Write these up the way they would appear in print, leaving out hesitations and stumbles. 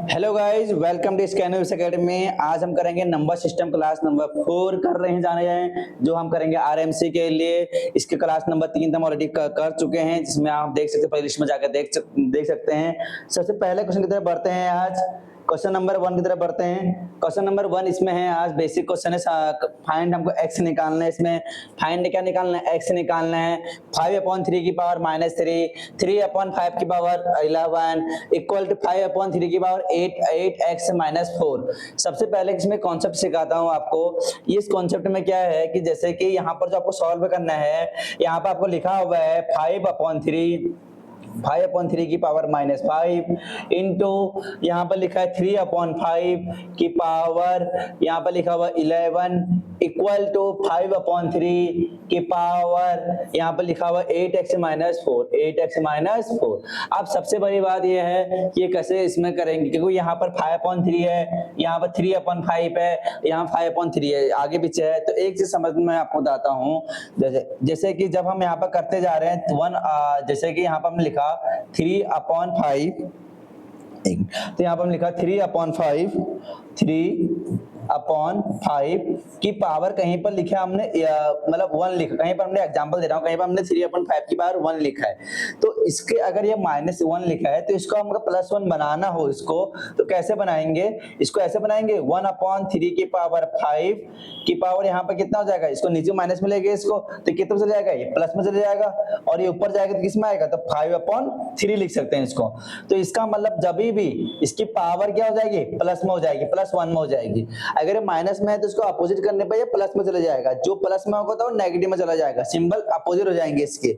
Hello guys, welcome to Scanners Academy. आज हम करेंगे नंबर सिस्टम क्लास नंबर 4 कर रहे हैं जाने जाए जो हम करेंगे आरएमसी के लिए। इसके क्लास नंबर 3 हम ऑलरेडी कर चुके हैं, जिसमें आप देख सकते हैं, प्लेलिस्ट में जाकर देख सकते हैं। सबसे पहले क्वेश्चन की तरफ बढ़ते हैं। आज क्वेश्चन नंबर 1 की तरफ बढ़ते हैं। क्वेश्चन नंबर 1 इसमें है, आज बेसिक क्वेश्चन है। फाइंड हमको x निकालना है। इसमें फाइंड क्या निकालना है? x निकालना है। 5/3 की पावर -3, 3/5 की पावर 11 इक्वल टू 5/3 की पावर 8x -4। सबसे पहले इसमें कॉन्सेप्ट सिखाता हूँ आपको। इस कॉन्सेप्ट में क्या है कि जैसे कि यहाँ पर जो आपको सॉल्व करना है, यहाँ पर आपको लिखा हुआ है 5/3 की पावर -5 इंटू यहाँ पर लिखा है 3/5 की पावर यहाँ पर लिखा हुआ 11 इक्वल टू 5/3 की पावर यहाँ पर लिखा हुआ 8x -4। अब सबसे बड़ी बात यह है कि ये कैसे इसमें करेंगे, क्योंकि यहाँ पर 5/3 है, यहाँ पर 3/5 है, यहाँ 5/3 है, आगे पीछे है। तो एक चीज समझ में आपको बताता हूँ। जैसे कि जब हम यहाँ पर करते जा रहे हैं जैसे कि यहाँ पर हमने लिखा 3/5, तो यहाँ पर हम लिखा 3/5 की पावर कहीं पर लिखा हमने मतलब 1 लिखा, कहीं पर हमने एग्जांपल दे रहा हूँ, कहीं पर हमने 3/5 की पावर 1 लिखा है। तो इसके अगर ये -1 लिखा है, तो इसको हमको +1 बनाना हो इसको, तो कैसे बनाएंगे? इसको ऐसे बनाएंगे 1/3 की पावर 5 की पावर यहाँ पर कितना हो जाएगा? इसको नीचे माइनस में लेंगे इसको, तो कितना चले जाएगा? ये प्लस में चले जाएगा, और ये ऊपर जाएगा तो किस में आएगा? तो 5/3 लिख सकते हैं इसको। तो इसका मतलब जब भी इसकी पावर क्या हो जाएगी? प्लस में हो जाएगी, +1 में हो जाएगी। अगर ये माइनस में है तो इसको अपोजिट करने पर ये प्लस में चला जाएगा, जो प्लस में होगा तो नेगेटिव में चला जाएगा, सिंबल अपोजिट हो जाएंगे इसके।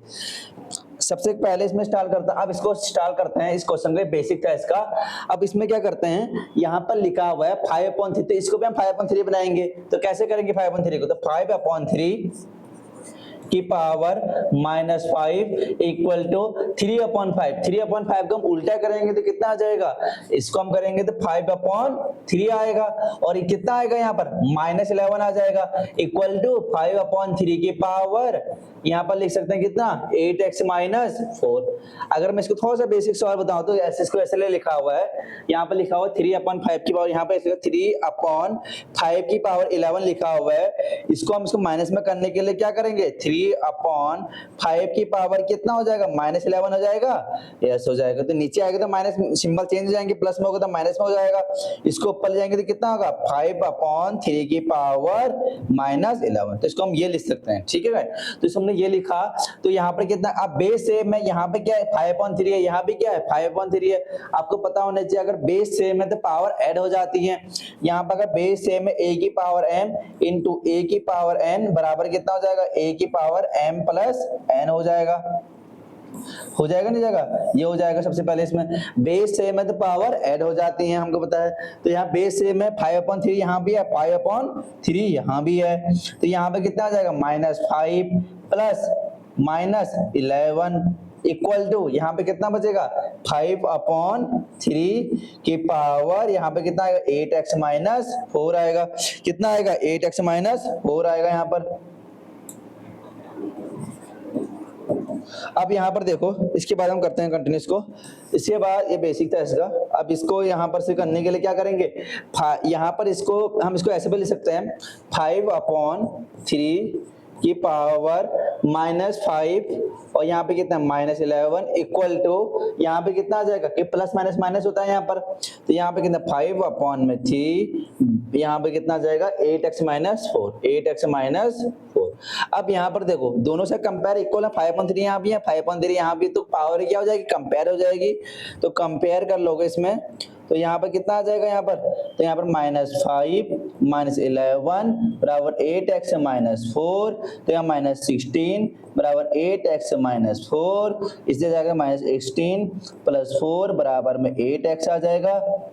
सबसे पहले इसमें स्टार्ट करते हैं। अब इसको स्टार्ट करते हैं, इस क्वेश्चन का बेसिक था इसका। अब इसमें क्या करते हैं, यहाँ पर लिखा हुआ है 5/3, तो इसको भी हम 5/3 बनाएंगे। तो कैसे करेंगे 5/3 को? तो 5/3 की पावर -5 इक्वल टू 3/5। 3/5 को हम उल्टा करेंगे तो कितना आ जाएगा? इसको हम करेंगे तो 5/3 आएगा, और ये कितना आएगा? यहाँ पर -11 आ जाएगा, इक्वल टू 5/3 की पावर यहाँ पर लिख सकते हैं कितना? 8x -4। अगर मैं इसको थोड़ा सा बेसिक सवाल बताऊं तो इसको ऐसे लिखा हुआ है, यहाँ पर लिखा हुआ है 3/5 की पावर, यहाँ पर 3/5 की पावर 11 लिखा हुआ है। इसको हम इसको माइनस में करने के लिए क्या करेंगे? 3/5 की पावर कितना हो जाएगा? -11 हो जाएगा, यस हो जाएगा। तो नीचे आएगा तो माइनस सिंबल चेंज हो जाएंगे, प्लस में होगा तो माइनस में हो जाएगा। इसको ऊपर ले जाएंगे तो कितना होगा? 5/3 की पावर -11। तो इसको हम ये लिख सकते हैं, ठीक है। तो इसको हमने ये लिखा, तो यहाँ पर कितना? अब बेस सेम है, यहाँ पे क्या है? 5/3 है, यहाँ पे क्या है? 5/3 है। आपको पता होना चाहिए, अगर बेस सेम है तो पावर ऐड हो जाती है। यहाँ पर अगर बेस सेम है, a की पावर m इंटू a की पावर n बराबर कितना हो जाएगा? a की पावर m प्लस n हो जाएगा। हो जाएगा नहीं जाएगा? ये हो जाएगा। सबसे पहले इसमें बेस सेम है तो पावर ऐड हो जाती है, हमको पता है। तो यहाँ बेस सेम है, 5/3 यहाँ भी है, 5/3 यहाँ भी है। तो यहाँ पे कितना आ जाएगा? -5 प्लस -11 इक्वल टू यहाँ पे कितना बचेगा? 5/3 की पावर यहाँ पे कितना आएगा? 8x -4 आएगा। कितना आएगा? 8x -4 आएगा यहाँ पर। अब यहाँ पर देखो, इसके बाद हम करते हैं कंटिन्यूस को। इसके बाद ये बेसिक था इसका। अब इसको यहाँ पर से करने के लिए क्या करेंगे? यहाँ पर इसको हम इसको ऐसे भी लिख सकते हैं, 5/3 की पावर -5 और यहाँ पे कितना? -11 इक्वल टू यहाँ पे कितना आ जाएगा? कि प्लस माइनस माइनस होता है यहाँ पर। तो यहाँ पे कितना? 5/3 यहाँ पे कितना आ जाएगा? 8x -4। अब यहाँ पर देखो, दोनों से कंपेयर इक्वल है। 5/3 यहाँ भी है, 5/3 यहाँ भी, तो पावर क्या हो जाएगी? कंपेयर हो जाएगी। तो कंपेयर कर लोगे इसमें, तो यहाँ पर कितना आ जाएगा? यहाँ पर तो यहाँ पर -5 -11 बराबर 8x -4, तो यहाँ -16 बराबर 8x -4, इससे जाएगा -16 + 4 बराबर में 8x आ जाएगा।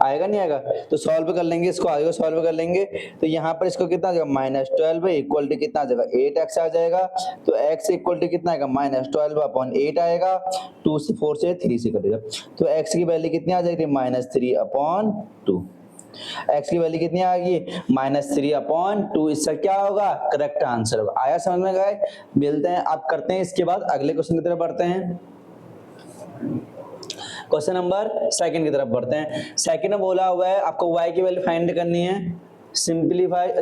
आएगा नहीं आएगा? तो सॉल्व कर लेंगे इसको, आगे सॉल्व कर लेंगे। तो यहाँ पर इसको कितना आ जाएगा? -12 इक्वल टू कितना आ जाएगा? 8x आ जाएगा। तो x इक्वल टू कितना आएगा? -12/8 आएगा। 2 से 4 से 3 से कटेगा, तो x की वैल्यू कितनी आ जाएगी? -3/2। x की वैल्यू कितनी आ गई? -3/2। इसका क्या होगा? करेक्ट आंसर होगा। आया समझ में गए? मिलते हैं, आप करते हैं इसके बाद अगले क्वेश्चन की तरफ बढ़ते हैं। क्वेश्चन नंबर सेकंड की तरफ बढ़ते हैं। सेकंड में बोला हुआ है आपको y की वैल्यू फाइंड करनी है, सिंप्लीफाई y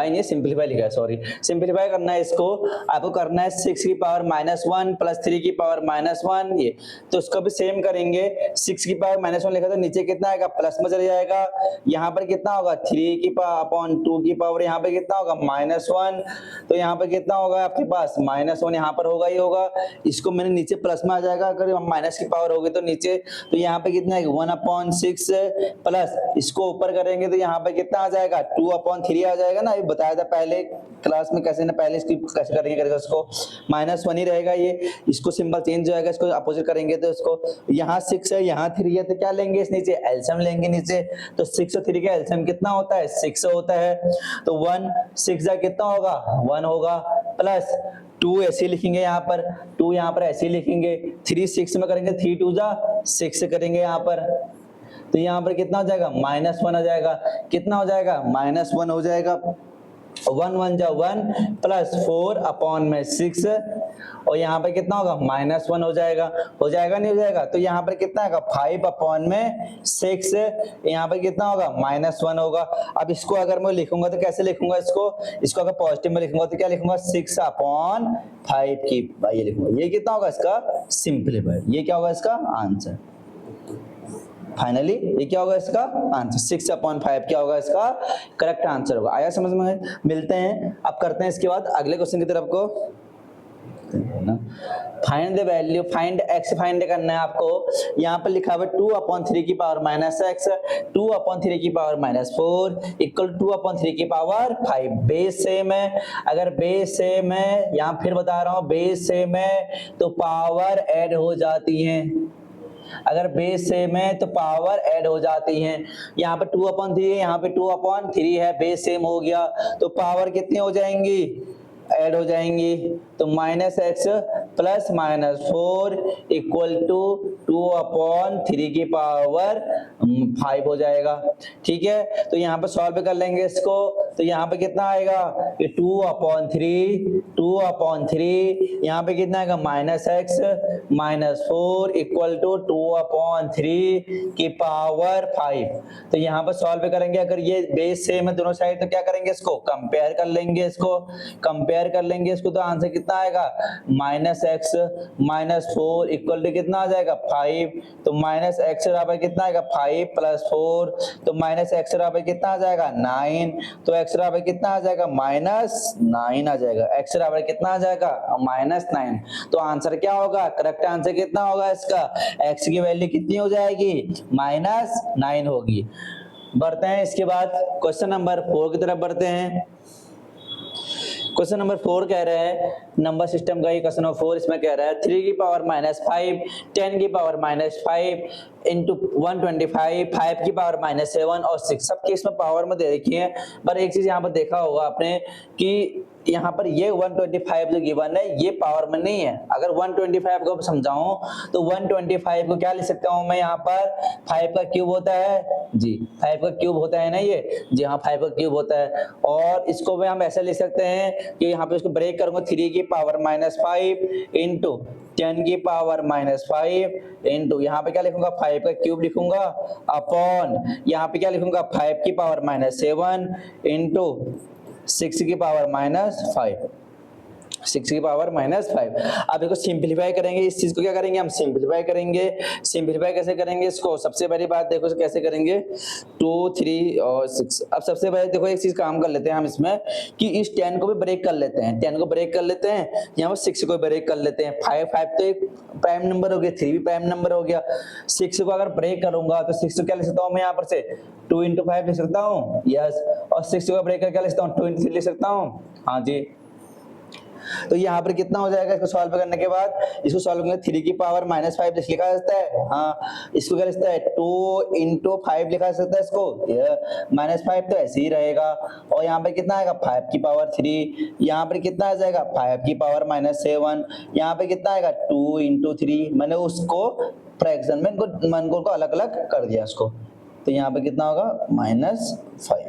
नहीं सिंप्लीफाई लिखा है, सॉरी, सिंप्लीफाई करना है इसको, आपको करना है 6 की पावर -1 प्लस 3 की पावर -1 ये, तो इसको भी सेम करेंगे। 6 की पावर -1 लिखा तो नीचे कितना आएगा, प्लस में चले जाएगा, यहाँ पर कितना होगा 3 की पावर अपॉन 2 की पावर यहाँ पे कितना होगा -1, तो यहाँ पे कितना होगा आपके पास -1 यहाँ पर होगा ही होगा, इसको मैंने नीचे प्लस में आ जाएगा, अगर माइनस की पावर होगी तो नीचे, तो यहाँ पे कितना है 1/6 प्लस इसको ऊपर करेंगे तो यहाँ पे कितना आ जाएगा 2/3 आ जाएगा ना, ये बताया था पहले क्लास में कैसे ना, पहले इसकी कैसे करेंगे इसको, -1 ही रहेगा ये, इसको सिंबल चेंज हो जाएगा, इसको अपोजिट करेंगे तो इसको यहाँ 6 है यहाँ 3 है, तो क्या लेंगे इस नीचे एलसीएम लेंगे नीचे, तो 6 और 3 का एलसीएम कितना होता है 6 होता है, तो 1 6 जा कितना होगा 1 होगा, प्लस 2 ऐसे लिखेंगे यहाँ पर, 2 यहाँ पर ऐसे लिखेंगे, 3 6 में करेंगे 3 2 जा 6 करेंगे यहाँ पर, तो यहाँ पर कितना हो जाएगा -1 हो जाएगा, कितना हो जाएगा -1 हो जाएगा, 1 1 जा 1 प्लस 4/6 और यहाँ पर कितना होगा -1 हो जाएगा नहीं हो जाएगा, तो यहाँ पर कितना आएगा 5/6, यहाँ पर कितना होगा -1 होगा। अब इसको अगर मैं लिखूंगा तो कैसे लिखूंगा इसको अगर पॉजिटिव में लिखूंगा तो क्या लिखूंगा 6/5 की ये लिखूंगा, ये कितना होगा इसका सिंपलीफाई, ये क्या होगा इसका आंसर, फाइनली ये क्या होगा इसका आंसर 6/5 क्या होगा इसका करेक्ट आंसर होगा। आया समझ में? मिलते हैं, अब करते हैं इसके बाद अगले क्वेश्चन की तरफ को, find the value, find x find करना है आपको, यहाँ पर लिखा हुआ 2/3 की पावर -x 2/3 की पावर -4 इक्वल 2/3 की पावर 5, बेस सेम है, अगर बेस सेम है, यहाँ फिर बता रहा हूँ बेस सेम है तो पावर ऐड हो जाती है, अगर बेस सेम है तो पावर ऐड हो जाती है, यहाँ पे 2/3 है, यहाँ पे 2/3 है, बेस सेम हो गया तो पावर कितनी हो जाएंगी ऐड हो जाएंगी, तो -x प्लस -4 इक्वल टू 2/3 की पावर 5 हो जाएगा। ठीक है, तो यहाँ पे सॉल्व कर लेंगे इसको, तो यहाँ पे कितना आएगा कि 2/3 यहाँ पे कितना आएगा -x -4 इक्वल टू 2/3 की पावर 5, तो यहाँ पर सॉल्व करेंगे, अगर ये बेस सेम है दोनों साइड तो क्या करेंगे इसको कंपेयर कर लेंगे, तो आंसर कितना आएगा -x -4 इक्वल टू कितना आ जाएगा 5, तो -x बराबर कितना आएगा 5 प्लस 4, तो -x बराबर कितना आ जाएगा 9, तो x बराबर कितना आ जाएगा -9 आ जाएगा, x बराबर कितना आ जाएगा -9, तो आंसर क्या होगा करेक्ट आंसर कितना होगा इसका, x की वैल्यू कितनी हो जाएगी -9 होगी। बढ़ते हैं इसके बाद क्वेश्चन नंबर 4 की तरफ बढ़ते हैं। क्वेश्चन नंबर 4 कह रहे हैं नंबर सिस्टम का ये क्वेश्चन नंबर 4, इसमें कह रहा है 3 की पावर -5 10 की पावर -5 इंटू 125 5 की पावर -7 और 6, सब केस में पावर में दे रखी है, पर एक चीज यहाँ पर देखा होगा आपने कि यहाँ पर ये 125 जो गिवन है ये पावर में नहीं है, अगर 125 को समझाऊं तो 125 को क्या लिख सकता हूं मैं, यहाँ पर 5 का क्यूब होता है जी, 5 का क्यूब होता है ना ये जी हाँ 5 का क्यूब होता है, और इसको भी हम ऐसे लिख सकते हैं कि यहाँ पे इसको ब्रेक करूंगा 3 की पावर -5 इंटू 10 की पावर -5 इंटू यहाँ पे क्या लिखूंगा 5 का क्यूब लिखूंगा अपॉन यहाँ पे क्या लिखूंगा 5 की पावर -7 इंटू 6 की पावर -5 6 की पावर -5। अब इसको सिंप्लीफाई करेंगे, इस चीज को क्या करेंगे हम सिंप्लीफाई करेंगे, सिंप्लीफाई कैसे करेंगे इसको, सबसे पहली बात देखो कैसे करेंगे 2 3 और 6। अब सबसे पहले देखो एक चीज काम कर लेते हैं हम इसमें कि इस 10 को भी ब्रेक कर लेते हैं, 10 को ब्रेक कर लेते हैं, यहाँ पर 6 को ब्रेक कर लेते हैं, 5 तो एक प्राइम नंबर हो गया, 3 भी प्राइम नंबर हो गया, 6 को अगर ब्रेक करूंगा तो 6 को क्या लिख सकता हूँ मैं यहाँ पर से 2 × 5 लिख सकता हूँ, यस, और 6 को ब्रेक करके क्या लिख सकता हूँ 2 × 3 लिख सकता हूँ, हाँ जी। तो यहाँ पर कितना हो जाएगा इसको सॉल्व करने के बाद, इसको सॉल्व करने 3 की पावर -5 लिखा जा सकता है, हाँ इसको क्या लिखता है 2 × 5 लिखा जा सकता है इसको, -5 तो ऐसे ही रहेगा, और यहाँ पे कितना आएगा 5 की पावर 3, यहाँ पर कितना आ जाएगा 5 की पावर -7, यहाँ पे कितना आएगा 2 × 3, मैंने उसको फ्रैक्शन में इनको अलग अलग कर दिया उसको, तो यहाँ पे कितना होगा -5,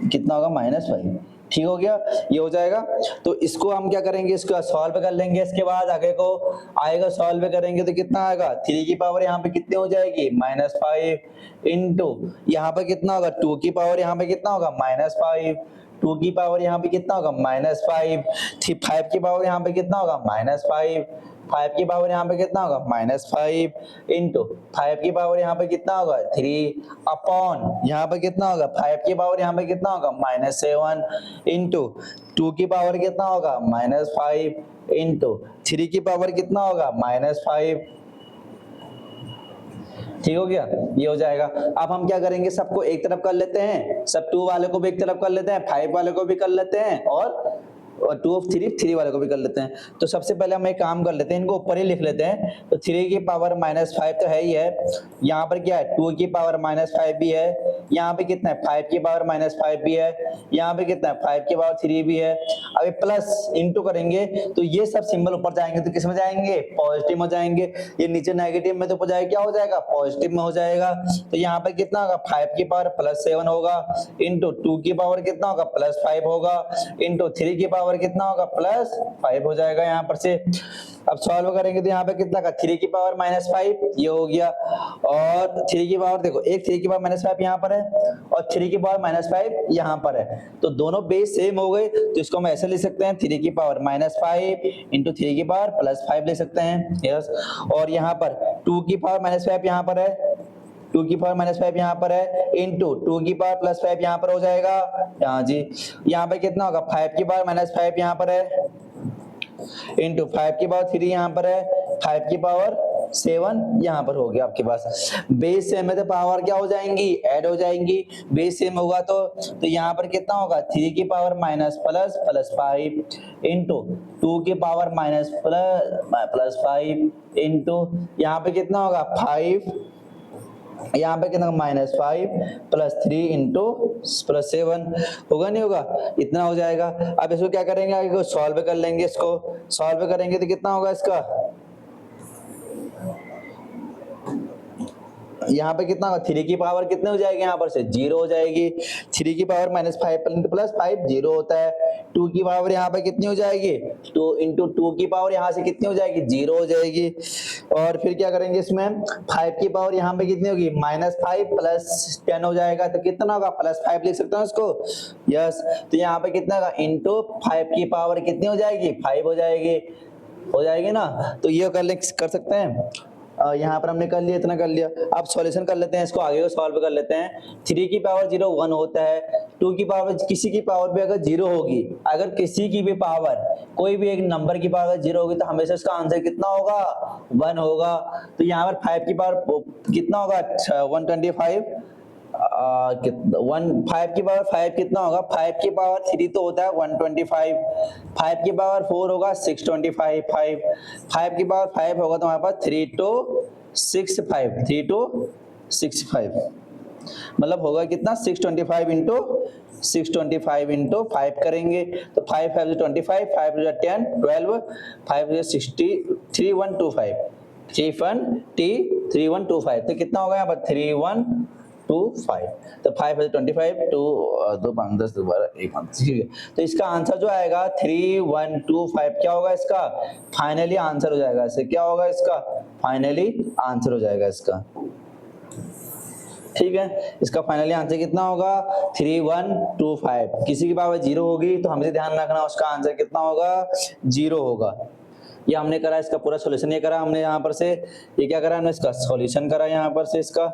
कितना होगा -5, ठीक हो गया, ये हो जाएगा। तो इसको हम क्या करेंगे, इसको सॉल्व कर लेंगे। इसके बाद आगे को आएगा, सॉल्व करेंगे तो कितना आएगा, 3 की पावर यहाँ पे कितनी हो जाएगी, -5 इंटू यहाँ पे कितना होगा, 2 की पावर यहाँ पे कितना होगा, -5, 2 की पावर यहाँ पे कितना होगा, -5, 5 की पावर यहाँ पे कितना होगा, -5, 5 की पावर यहाँ पे कितना होगा, -5 इंटू 5 की पावर यहाँ पे कितना होगा, 3 अपॉन यहाँ पे कितना होगा, 5 की पावर यहाँ पे कितना होगा, -7 इंटू 2 की पावर कितना होगा, -5 इंटू 3 की पावर कितना होगा, -5। ठीक हो गया, ये हो जाएगा। अब हम क्या करेंगे, सबको एक तरफ कर लेते हैं, सब 2 वाले को भी एक तरफ कर लेते हैं, 5 वाले को भी कर लेते हैं, और 2 ऑफ 3 वाले को भी कर लेते हैं। तो सबसे पहले हम एक काम कर लेते हैं, इनको ऊपर ही लिख लेते हैं। तो 3 की पावर -5 तो है ही है, यहाँ पर क्या है, 2 की पावर -5 भी है, यहाँ पे कितना है, 5 की पावर -5 भी है, यहाँ पे कितना है, 5 की पावर 3 भी है। अभी प्लस इंटू करेंगे तो ये सब सिंबल ऊपर जाएंगे तो किस में जाएंगे, पॉजिटिव में जाएंगे। ये नीचे नेगेटिव में तो ऊपर जाएगा, क्या हो जाएगा, पॉजिटिव में हो जाएगा। तो यहाँ पे कितना होगा, 5 की पावर +7 होगा, इंटू 2 की पावर कितना होगा, +5 होगा, इंटू 3 की पावर कितना होगा, +5 हो जाएगा यहाँ पर से। अब सॉल्व करेंगे तो यहाँ पे कितना का, 3 की पावर -5 ये हो गया, और 3 की पावर देखो, एक 3 की पावर -5 यहाँ पर है, और 3 की पावर -5 यहाँ पर है, तो दोनों बेस सेम हो गए। तो इसको हम ऐसे लिख सकते हैं, 3 की पावर -5 इंटू 3 की पावर +5 ले सकते हैं, यस। और यहाँ पर 2 की पावर -5 यहाँ पर है, 2 की पावर -5 यहाँ पर है, इंटू 2 की पावर +5 यहाँ पर हो जाएगा, यहाँ जी। यहाँ पे कितना होगा, 5 की पावर -5 यहाँ पर है, इंटू 5 की पावर 3 यहाँ पर है, 5 की पावर 7 यहाँ पर हो गया आपके पास। बेस सेम है तो पावर क्या हो जाएंगी, ऐड हो जाएंगी। बेस सेम होगा तो यहाँ पर कितना होगा, 3 की पावर +5 इंटू 2 की पावर +5 इंटू यहाँ पे कितना होगा, 5, यहाँ पे कितना, -5 +3 इंटू +7 होगा, नहीं होगा, इतना हो जाएगा। अब इसको क्या करेंगे, आगे को सॉल्व कर लेंगे। इसको सॉल्व करेंगे तो कितना होगा इसका, यहाँ पे कितना होगा, 3 की पावर कितने हो जाएगी, यहाँ पर से 0 हो जाएगी। 3 की पावर -5 +5 0 होता है। 2 की पावर यहाँ पे कितनी हो जाएगी, 2 इंटू 2 की पावर यहाँ से कितनी हो जाएगी, 0 हो जाएगी। और फिर क्या करेंगे, इसमें 5 की पावर यहाँ पे कितनी होगी, -5 +10 हो जाएगा, तो कितना होगा, +5 लिख सकते हैं उसको, यस। तो यहाँ पे कितना होगा, इंटू 5 की पावर कितनी हो जाएगी, 5 हो जाएगी ना। तो ये कर सकते हैं। यहाँ पर हमने कर लिया, इतना कर लिया। अब सॉल्यूशन कर लेते हैं, इसको आगे को सॉल्व कर लेते हैं। 3 की पावर 0 1 होता है, 2 की पावर, किसी की पावर भी अगर 0 होगी, अगर किसी की भी पावर, कोई भी एक नंबर की पावर 0 होगी तो हमेशा उसका आंसर कितना होगा, 1 होगा। तो यहाँ पर 5 की पावर कितना होगा, 125, 5 की पावर 5 कितना होगा, 5 की पावर 3 तो होता है 125, 5 की पावर 4 होगा 625, 5 की पावर 5 होगा तो हमारे पास 3 to 65, मतलब होगा कितना, 625 इंटू 5 करेंगे तो 5 5 25, 5 10 12, 5 60, 3125, 3125, तो कितना होगा यहाँ पर 3125। तो 5 है 25, 2 5 10 12 1 5, ठीक है। तो इसका आंसर जो आएगा 3125 क्या होगा इसका, फाइनली आंसर हो जाएगा। इससे क्या होगा, इसका फाइनली आंसर हो जाएगा इसका, ठीक है। इसका फाइनली आंसर कितना होगा, 3125। किसी की पावर 0 होगी तो हमें ध्यान रखना उसका आंसर कितना होगा, 0 होगा। ये हमने करा, इसका पूरा सॉल्यूशन ये करा हमने यहाँ पर से, ये क्या करा हमने, इसका सॉल्यूशन करा यहाँ पर से। इसका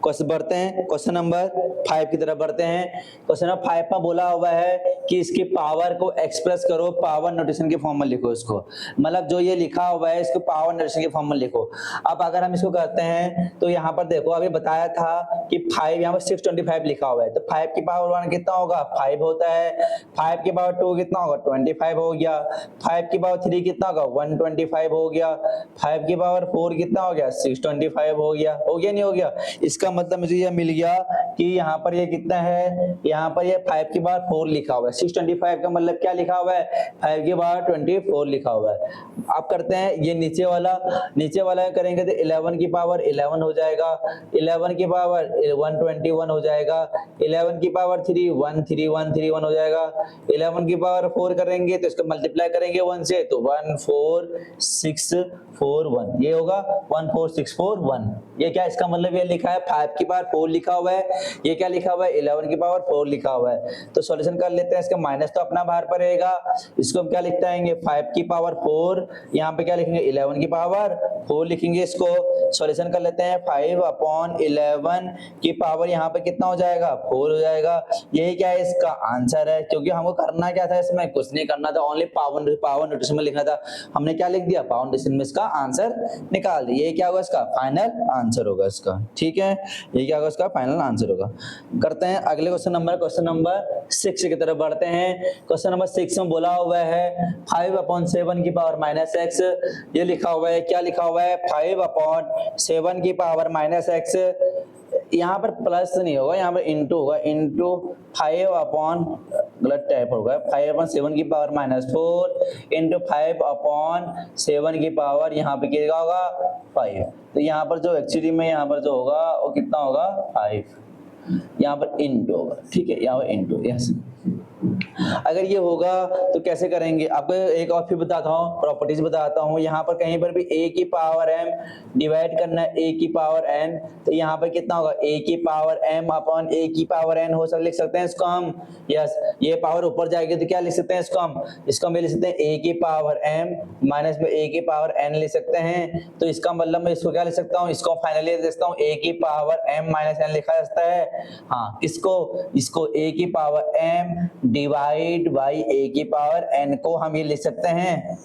क्वेश्चन बढ़ते हैं, क्वेश्चन नंबर 5 की तरफ बढ़ते हैं। क्वेश्चन नंबर 5 में बोला हुआ है कि इसकी पावर को एक्सप्रेस करो, पावर नोटेशन के फॉर्म में लिखो इसको, मतलब जो ये लिखा हुआ है इसको पावर नोटेशन के फॉर्म में लिखो। अब अगर हम इसको करते हैं तो यहाँ पर देखो, अभी बताया था कि 5 यहाँ पर 625 लिखा हुआ है, तो 5 की पावर 1 कितना होगा, 5 होता है। 5 की पावर 2 कितना होगा, 25 हो गया। 5 की पावर 3 कितना होगा, 125 हो गया। 5 की पावर 4 कितना हो गया, 625 हो गया नहीं हो गया। इसका मतलब मुझे ये मिल गया कि यहाँ पर ये कितना है, यहाँ पर ये 5 की पावर 4 लिखा हुआ है। 625 का मतलब क्या लिखा हुआ है, 5 की पावर 24 लिखा हुआ है। आप करते हैं ये नीचे वाला करेंगे तो 11 की पावर 11 हो जाएगा, 11 की पावर 121 हो जाएगा, 11 की पावर 3 13131 हो जाएगा, 11 की पावर 4 करेंगे तो इसको मल्टीप्लाई करेंगे 1 से तो 14641 ये होगा 14641। ये क्या, इसका मतलब ये लिखा है 5 की पावर 4 लिखा हुआ है, ये क्या लिखा हुआ है 11 की पावर 4 लिखा हुआ है। तो सॉल्यूशन कर लेते हैं, इसका माइनस तो अपना बाहर पर रहेगा, इसको हम क्या लिखते आएंगे 5 की पावर 4, यहाँ पे क्या लिखेंगे 11 की पावर 4 लिखेंगे। इसको सॉल्यूशन कर लेते हैं, 5/11 की पावर यहाँ पे कितना हो जाएगा 4 हो जाएगा। यही क्या है इसका आंसर है, क्योंकि हमको करना क्या था, इसमें कुछ नहीं करना था, ओनली पावर नोटेशन में लिखना था। हमने क्या लिख दिया, पावर नोटेशन में इसका आंसर निकाल दिया। ये क्या होगा इसका फाइनल आंसर होगा इसका, ठीक है, ये क्या होगा इसका फाइनल आंसर होगा। करते हैं अगले क्वेश्चन नंबर 6 की तरफ बढ़ते हैं। क्वेश्चन नंबर 6 में बोला हुआ है 5/7 की पावर -x, ये लिखा हुआ है, क्या लिखा हुआ है 5/7 की पावर -x, यहाँ पर प्लस नहीं होगा, यहाँ पर इंटू होगा, इंटू 5 गलत टाइप होगा, 5/7 की पावर -4 इंटू 5/7 की पावर यहाँ पे क्या होगा 5। तो यहाँ पर जो एक्चुअली में यहाँ पर जो होगा वो कितना होगा 5, यहाँ पर इंटू होगा, ठीक है, यहाँ पर इंटू। यस, अगर ये होगा तो कैसे करेंगे, आपको एक और फिर बताता हूँ, प्रॉपर्टीज बताता हूँ। यहाँ पर कहीं पर भी a की पावर m डिवाइड करना है a की पावर n, तो यहाँ पर कितना होगा a की पावर m अपॉन a की पावर n हो लिख सकते हैं इसको हम। यस, ये पावर ऊपर जाएगी तो क्या लिख सकते हैं इसको हम लिख सकते हैं a की पावर m माइनस में a की पावर n लिख सकते हैं। तो इसका मतलब मैं इसको क्या लिख सकता हूँ, इसको फाइनली लिख सकता हूँ a की पावर m माइनस n लिखा जा सकता है। हाँ, किसको, इसको a की power m divide by a की पावर n को हम ये लिख सकते हैं।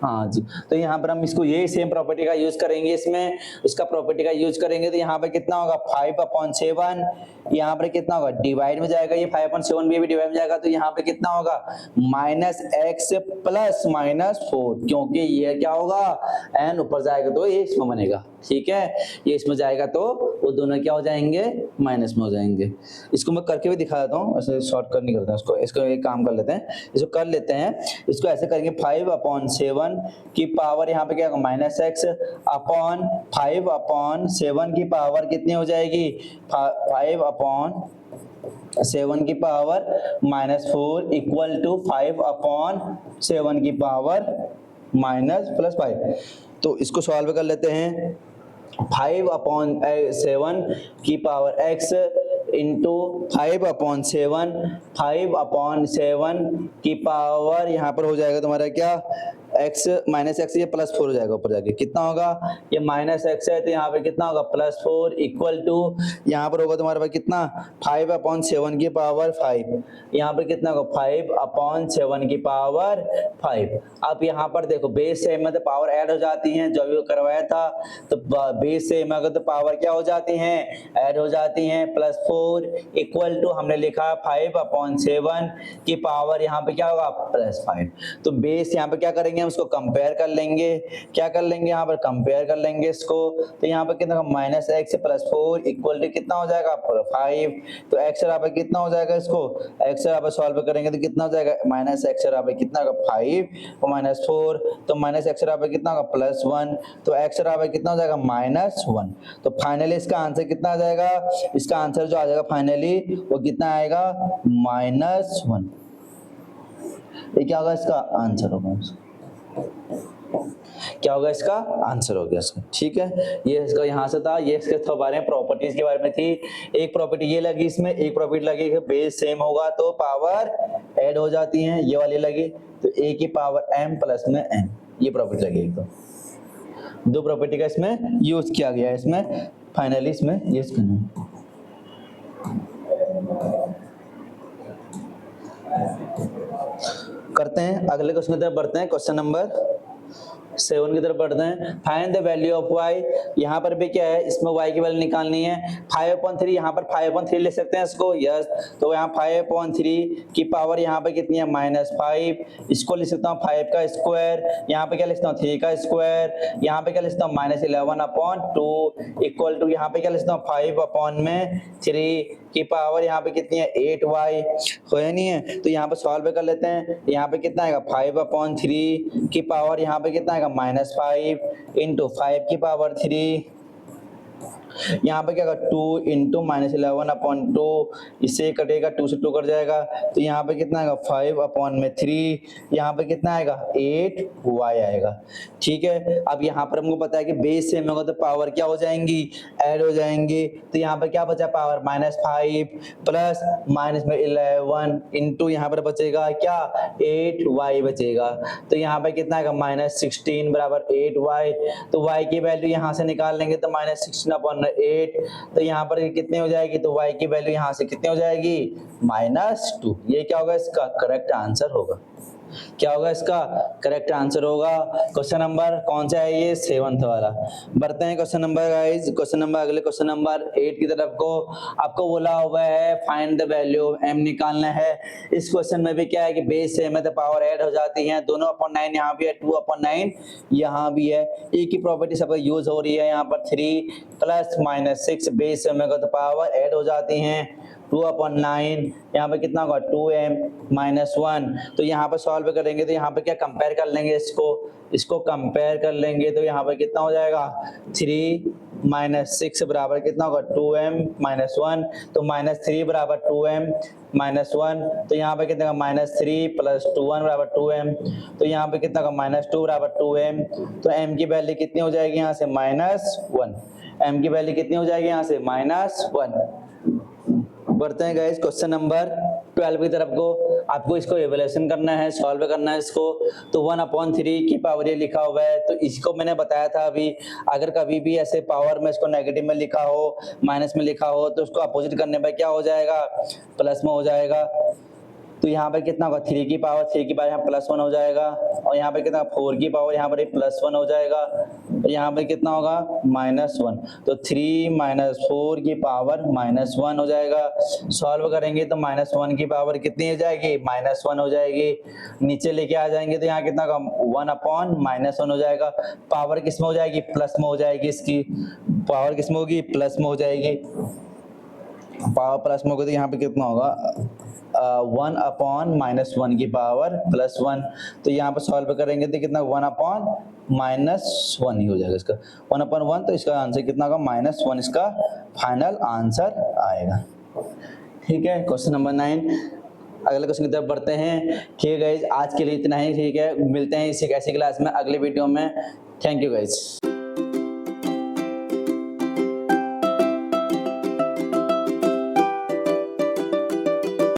हाँ जी, तो यहाँ पर हम इसको ये सेम प्रॉपर्टी का यूज करेंगे, इसमें इसका प्रॉपर्टी का यूज करेंगे तो यहाँ पे कितना होगा 5/7, यहाँ पर कितना होगा डिवाइड में जाएगा, ये 5/7 भी डिवाइड में जाएगा, तो यहाँ पे कितना होगा -x प्लस -4, क्योंकि ये क्या होगा n ऊपर जाएगा तो ये इसमें बनेगा, ठीक है, ये इसमें जाएगा तो वो दोनों क्या हो जाएंगे माइनस में हो जाएंगे। इसको मैं करके भी दिखा देता हूँ, ऐसे शॉर्टकट नहीं करता इसको एक काम कर लेते हैं, इसको कर लेते हैं, इसको ऐसे करेंगे 5/7 की पावर यहाँ पे क्या होगा -x अपॉन 5/7 की पावर कितनी हो जाएगी 5/7 की पावर -4 इक्वल टू 5/7 की पावर -+5। तो इसको सॉल्व कर लेते हैं, 5/7 की पावर x इंटू 5/7 की पावर यहाँ पर हो जाएगा तुम्हारा क्या x -x, ये +4 हो जाएगा ऊपर जाके, कितना होगा ये -x है तो यहाँ पे कितना होगा +4 इक्वल टू यहाँ पर होगा तुम्हारे पास कितना 5/7 की पावर 5, यहाँ पर कितना होगा 5/7 की पावर 5। अब यहाँ पर देखो बेस सेम है तो पावर ऐड हो जाती हैं, जो भी करवाया था तो बेस सेम है तो पावर क्या हो जाती हैं ऐड हो जाती हैं, +4 इक्वल टू हमने लिखा 5/7 की पावर यहाँ पे क्या होगा +5। तो बेस यहाँ पे क्या करेंगे हम इसको कंपेयर कर लेंगे, क्या कर लेंगे यहाँ पर कंपेयर कर लेंगे इसको, तो यहाँ पर कितना -x +4 इक्वल टू कितना हो जाएगा 5। तो x यहाँ पे कितना हो जाएगा, इसको x यहाँ पे सॉल्व करेंगे तो कितना हो जाएगा -x यहाँ पे कितना होगा 5 और -4, तो -x यहाँ पे कितना होगा +1, तो x यहाँ पे कितना हो जाएगा -1। तो फाइनली इसका आंसर कितना आ जाएगा, इसका आंसर जो आ जाएगा फाइनली वो कितना आएगा -1। ये क्या होगा इसका आंसर होगा, क्या होगा इसका आंसर हो गया इसका, ठीक है। ये इसका यहाँ से था, ये इसके बारे में प्रॉपर्टीज के बारे में थी। एक प्रॉपर्टी ये लगी इसमें, एक प्रॉपर्टी लगी कि बेस सेम होगा तो पावर ऐड हो जाती हैं, ये वाली लगी तो a की पावर m प्लस में n, ये प्रॉपर्टी लगी। एक दो प्रॉपर्टी का इसमें यूज किया गया है, इसमें फाइनली इसमें यूज करना करते हैं। अगले क्वेश्चन की तरफ बढ़ते हैं, क्वेश्चन नंबर 7 की तरफ बढ़ते हैं। Find the value of y, यहाँ पर भी क्या है, इसमें y की वैल्यू निकालनी है। 5/3, यहाँ पर 5/3 ले सकते हैं इसको, यस। तो यहाँ 5/3 की पावर यहाँ पे कितनी है, -5। इसको लिख सकता हूँ 5 का स्क्वायर, यहाँ पे क्या लिखता हूँ 3 का स्क्वायर, यहाँ पे क्या लिखता हूँ -11/2 इक्वल टू, यहाँ पे क्या लिखता हूँ 5/3 की पावर यहाँ पे कितनी है 8y, हो या नहीं है। तो यहाँ पे सॉल्व कर लेते हैं। यहाँ पे कितना आएगा 5/3 की पावर यहाँ पे कितना आएगा -5 इंटू 5 की पावर 3, यहाँ पे क्या होगा 2 इंटू -11/2, इससे कटेगा 2 से 2 कट जाएगा, तो यहाँ पे कितना आएगा 5/3, यहाँ पे कितना आएगा 8y आएगा। ठीक है, अब यहाँ पर हमको पता है कि बेस सेम होगा तो पावर क्या हो जाएंगी, ऐड हो जाएंगी। तो यहाँ पे क्या बचा पावर -5 प्लस -11 इंटू यहाँ पर बचेगा क्या 8y बचेगा। तो यहाँ पे कितना आएगा -16 बराबर 8y। तो y की वैल्यू यहाँ से निकाल लेंगे तो -16/8, तो यहाँ पर कितने हो जाएगी, तो y की वैल्यू यहाँ से कितने हो जाएगी -2। ये क्या होगा, इसका करेक्ट आंसर होगा। क्या होगा इसका करेक्ट आंसर होगा। क्वेश्चन नंबर कौन सा है ये, 7th वाला। बढ़ते हैं question number guys, question number अगले क्वेश्चन नंबर 8 की तरफ को। आपको बोला हुआ है find the value of m निकालना है। इस क्वेश्चन में भी क्या है कि बेस सेम है तो पावर ऐड हो जाती है, दोनों अपॉन 9 यहाँ भी है, 2/9 यहाँ भी है। एक ही प्रॉपर्टी सब यूज हो रही है, यहाँ पर 3 प्लस -6 बेस सेम है तो पावर ऐड हो जाती हैं, 2/9 यहाँ पे कितना होगा 2m -1। तो यहाँ पे सॉल्व करेंगे तो यहाँ पे क्या कंपेयर कर लेंगे, इसको कंपेयर कर लेंगे तो यहाँ पे कितना हो जाएगा 3 - 6 बराबर कितना होगा 2m -1। तो -3 बराबर 2m -1, तो यहाँ पे कितना होगा -3 प्लस 2 1 बराबर 2m। तो यहाँ पे कितना होगा -2 बराबर 2m। तो m की वैल्यू कितनी हो जाएगी यहाँ से -1, m की वैल्यू कितनी हो जाएगी यहाँ से -1। बढ़ते हैं गाइस क्वेश्चन नंबर 12 की तरफ को। आपको इसको इवैल्यूएशन करना है, सॉल्व करना है इसको। तो 1/3 की पावर ये लिखा हुआ है, तो इसको मैंने बताया था अभी, अगर कभी भी ऐसे पावर में इसको नेगेटिव में लिखा हो, माइनस में लिखा हो, तो उसको अपोजिट करने पर क्या हो जाएगा, प्लस में हो जाएगा। तो यहाँ पे कितना होगा 3 की पावर यहाँ +1 हो जाएगा, और यहाँ पे कितना 4 की पावर यहाँ पर +1 हो जाएगा, और यहाँ पे कितना होगा -1। तो 3 - 4 की पावर -1 हो जाएगा। सॉल्व करेंगे तो -1 की पावर कितनी हो जाएगी, -1 हो जाएगी। नीचे लेके आ जाएंगे तो यहाँ कितना होगा 1/-1 हो जाएगा। पावर किस में हो जाएगी, प्लस में हो जाएगी, इसकी पावर किस में होगी, प्लस में हो जाएगी। पावर प्लस में होगी तो यहाँ पे कितना होगा 1/-1 की पावर +1। तो यहाँ पर सॉल्व करेंगे तो कितना 1/-1 ही हो जाएगा इसका, 1/1। तो इसका आंसर कितना होगा -1, इसका फाइनल आंसर आएगा। ठीक है, क्वेश्चन नंबर 9। अगले क्वेश्चन की तरफ बढ़ते हैं। ठीक है गाइज, आज के लिए इतना ही। ठीक है, मिलते हैं इसी ऐसी क्लास में अगले वीडियो में। Thank you guys.